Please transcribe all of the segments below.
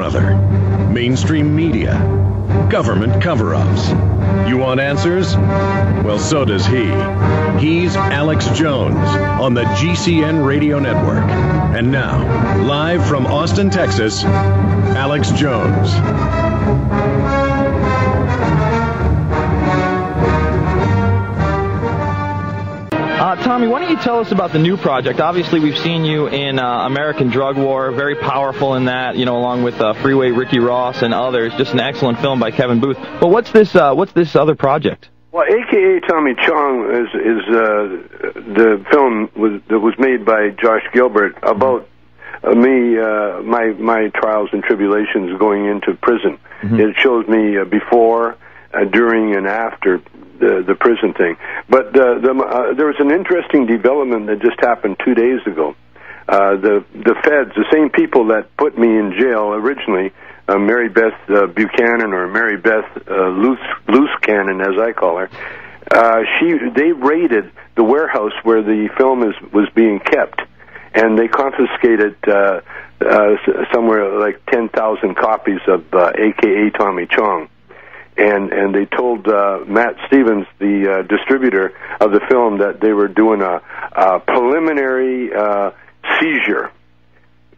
brother? Mainstream media? Government cover-ups? You want answers? Well, so does he. He's Alex Jones on the GCN Radio Network. And now, live from Austin, Texas, Alex Jones. Tommy, why don't you tell us about the new project? Obviously, we've seen you in American Drug War, very powerful in that, you know, along with Freeway Ricky Ross and others. Just an excellent film by Kevin Booth. But what's this other project? Well, a.k.a. Tommy Chong is the film that was made by Josh Gilbert about me, my trials and tribulations going into prison. Mm-hmm. It shows me before, during, and after the prison thing. But there was an interesting development that just happened 2 days ago. The feds, the same people that put me in jail originally, Mary Beth Buchanan, or Mary Beth Loose Cannon, as I call her, they raided the warehouse where the film was being kept, and they confiscated somewhere like 10,000 copies of a.k.a. Tommy Chong. And they told Matt Stevens, the distributor of the film, that they were doing a preliminary seizure.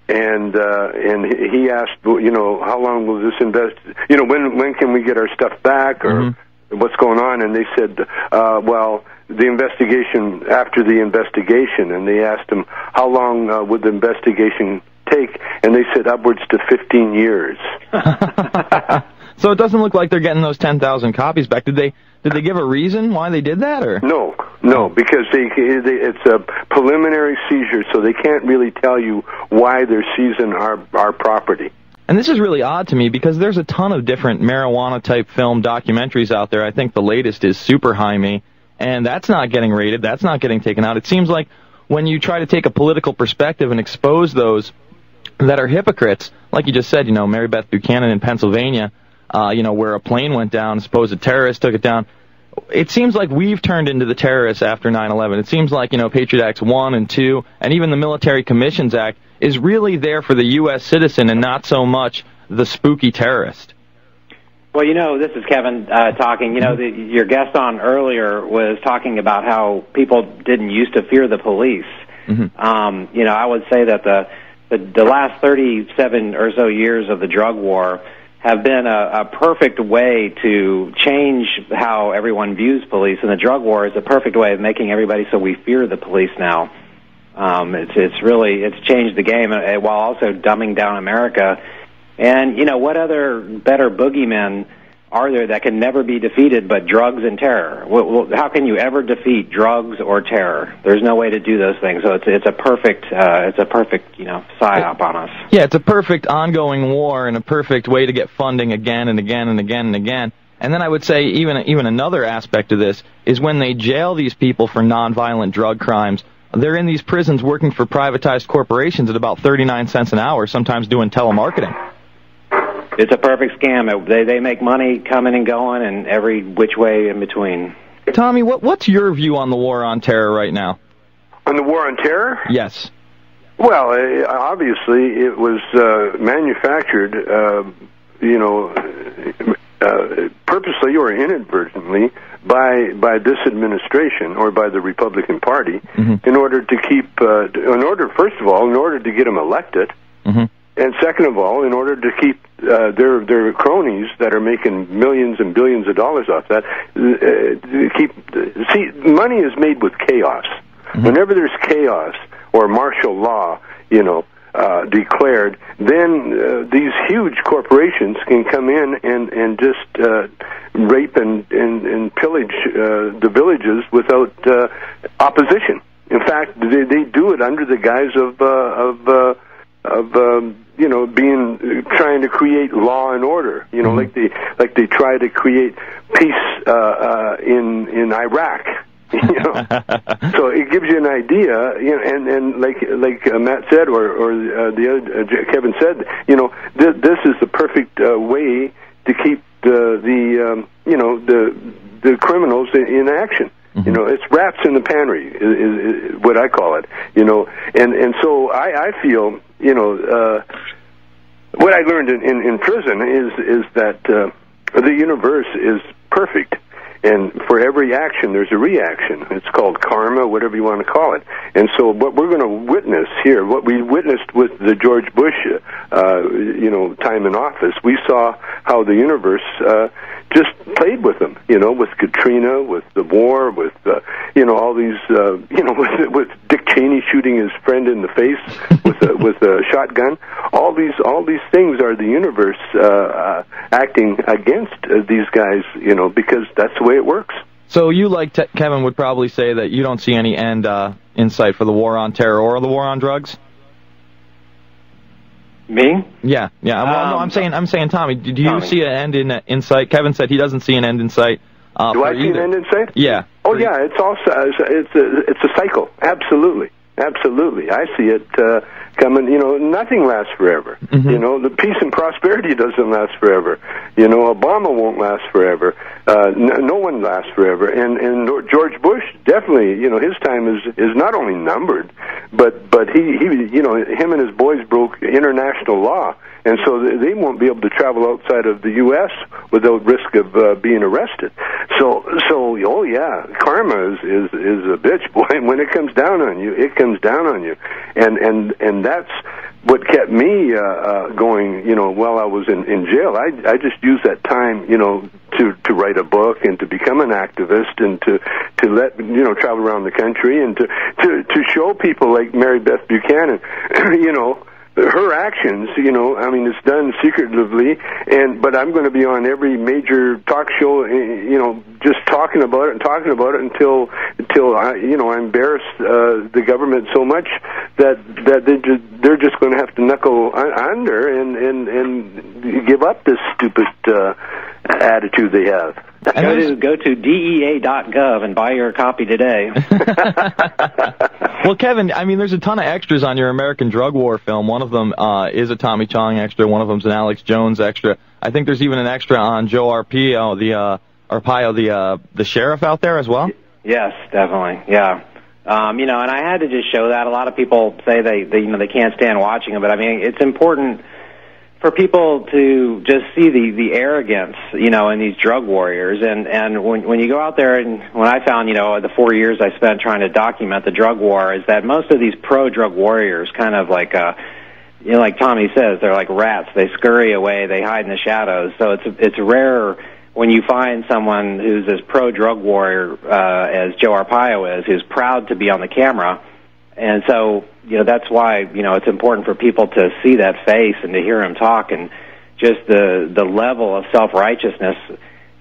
And he asked, you know, how long will this when can we get our stuff back, or what's going on? And they said, well, the investigation, after the investigation. And they asked him, how long would the investigation take? And they said upwards to 15 years. So it doesn't look like they're getting those 10,000 copies back. Did they give a reason why they did that, or? No, because it's a preliminary seizure, so they can't really tell you why they're seizing our property. And this is really odd to me because there's a ton of different marijuana-type film documentaries out there. I think the latest is Super High Me, and that's not getting rated. That's not getting taken out. It seems like when you try to take a political perspective and expose those that are hypocrites, like you just said, you know, Mary Beth Buchanan in Pennsylvania, where a plane went down, supposed terrorist took it down. It seems like we've turned into the terrorists after 9/11. It seems like, you know, Patriot Acts 1 and 2, and even the Military Commissions Act is really there for the U.S. citizen and not so much the spooky terrorist. Well, you know, this is Kevin talking. You know, your guest on earlier was talking about how people didn't used to fear the police. Mm-hmm. You know, I would say that the last 37 or so years of the drug war have been a perfect way to change how everyone views police, and the drug war is a perfect way of making everybody so we fear the police now. It's changed the game while also dumbing down America. And, you know, what other better boogeymen are there that can never be defeated but drugs and terror? How can you ever defeat drugs or terror? There's no way to do those things. So it's a perfect psyop on us. Yeah, it's a perfect ongoing war and a perfect way to get funding again and again and again and again. And then I would say even another aspect of this is when they jail these people for nonviolent drug crimes, they're in these prisons working for privatized corporations at about 39 cents an hour, sometimes doing telemarketing. It's a perfect scam. They make money coming and going and every which way in between. Tommy, what's your view on the war on terror right now? On the war on terror? Yes. Well, obviously it was manufactured, purposely or inadvertently by this administration or by the Republican Party, in order to keep, first of all, in order to get them elected, and second of all, in order to keep their cronies that are making millions and billions of dollars off that, money is made with chaos. Whenever there's chaos or martial law, declared, then these huge corporations can come in and just rape and pillage the villages without opposition. In fact, they do it under the guise of trying to create law and order. Like they try to create peace in Iraq. So it gives you an idea, and like Matt said, or the other Kevin said, this is the perfect way to keep the criminals in action. It's rats in the pantry is what I call it. And so I feel What I learned in prison is that the universe is perfect. And for every action, there's a reaction. It's called karma, whatever you want to call it. And so what we're going to witness here, what we witnessed with the George Bush, time in office, we saw how the universe just played with them, with Katrina, with the war, with, all these, with Dick Cheney shooting his friend in the face with a shotgun. All these things are the universe acting against these guys, because that's the way it works. So you, like Kevin, would probably say that you don't see any end in sight for the war on terror or the war on drugs? Me? Yeah. Well, no, I'm saying, Tommy, do you see an end in sight? Kevin said he doesn't see an end in sight. Do I see an end in sight? Yeah. Oh, yeah. It's also it's a cycle. Absolutely. I see it coming. Nothing lasts forever. Mm-hmm. The peace and prosperity doesn't last forever. Obama won't last forever. No one lasts forever. And George Bush definitely, his time is not only numbered, but he him and his boys broke international law, and so they won't be able to travel outside of the U.S. without risk of being arrested. So oh yeah, karma is a bitch, boy. When it comes down on you, it comes down on you, and that's what kept me going. While I was in jail, I just used that time, to write a book and to become an activist and to let travel around the country and to show people like Mary Beth Buchanan, her actions, it's done secretively, but I'm going to be on every major talk show, just talking about it until I embarrass the government so much that they're just going to have to knuckle under and give up this stupid attitude they have. Go to DEA.gov and buy your copy today. Well, Kevin, there's a ton of extras on your American Drug War film. One of them is a Tommy Chong extra. One of them's an Alex Jones extra. I think there's even an extra on Joe Arpaio, the sheriff out there as well. Yes, definitely. Yeah. And I had to just show that. A lot of people say they can't stand watching it, but it's important for people to just see the arrogance, in these drug warriors. And when you go out there, and when I found, the 4 years I spent trying to document the drug war, is that most of these pro-drug warriors kind of like, like Tommy says, they're like rats. They scurry away, they hide in the shadows. So it's rare when you find someone who's as pro-drug warrior as Joe Arpaio is, who's proud to be on the camera. And so, that's why, it's important for people to see that face and to hear him talk, and just the level of self-righteousness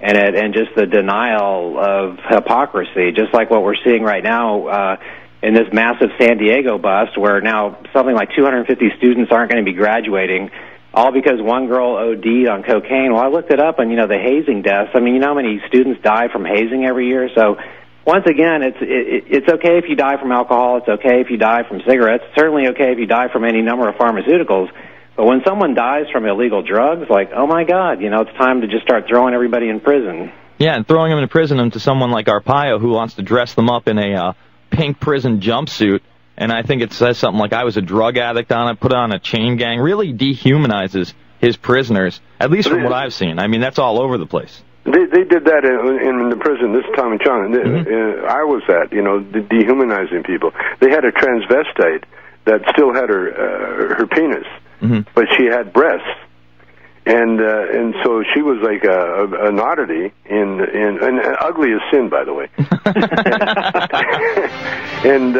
and just the denial of hypocrisy, just like what we're seeing right now in this massive San Diego bust, where now something like 250 students aren't going to be graduating, all because one girl OD'd on cocaine. Well, I looked it up, and, the hazing deaths, you know how many students die from hazing every year? So once again, it's okay if you die from alcohol. It's okay if you die from cigarettes. It's certainly okay if you die from any number of pharmaceuticals. But when someone dies from illegal drugs, like, oh my God, it's time to just start throwing everybody in prison. Yeah, and throwing them in prison to someone like Arpaio, who wants to dress them up in a pink prison jumpsuit, and I think it says something like, I was a drug addict on it, put on a chain gang, really dehumanizes his prisoners, at least from what I've seen. That's all over the place. They did that in the prison. This is Tommy Chong. I was at, dehumanizing people. They had a transvestite that still had her penis, but she had breasts, and so she was like an oddity and ugly as sin, by the way. And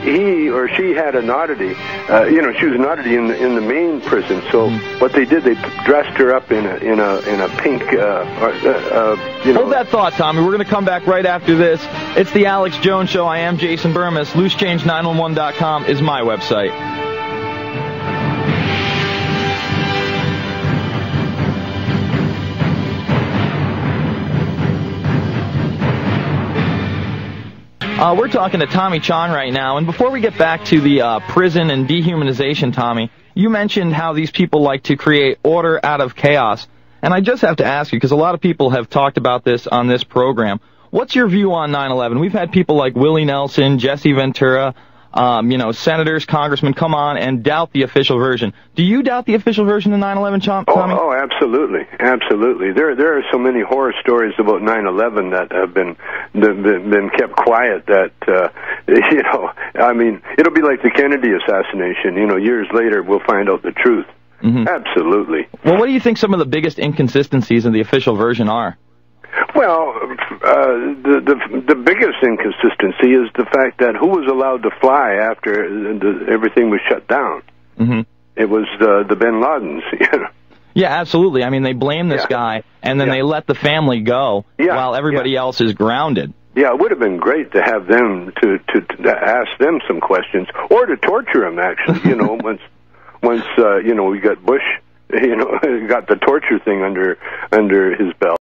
he or she had an oddity. She was an oddity in the main prison. So what they did, they dressed her up in a pink. Hold that thought, Tommy. We're going to come back right after this. It's the Alex Jones Show. I am Jason Burmis. LooseChange911.com is my website. We're talking to Tommy Chong right now, and before we get back to the prison and dehumanization, Tommy, you mentioned how these people like to create order out of chaos, and I just have to ask you, because a lot of people have talked about this on this program, what's your view on 9/11? We've had people like Willie Nelson, Jesse Ventura, senators, congressmen come on and doubt the official version. Do you doubt the official version of 9/11, Tommy? Oh, absolutely, absolutely. There are so many horror stories about 9/11 that have been kept quiet. That I mean, it'll be like the Kennedy assassination. Years later, we'll find out the truth. Mm-hmm. Absolutely. Well, what do you think some of the biggest inconsistencies in the official version are? Well, the biggest inconsistency is the fact that who was allowed to fly after everything was shut down? Mm-hmm. It was the Bin Ladens. Yeah, absolutely. I mean, they blame this guy, and then they let the family go while everybody else is grounded. Yeah, it would have been great to have them to ask them some questions, or to torture them. Actually, once we got Bush, got the torture thing under his belt.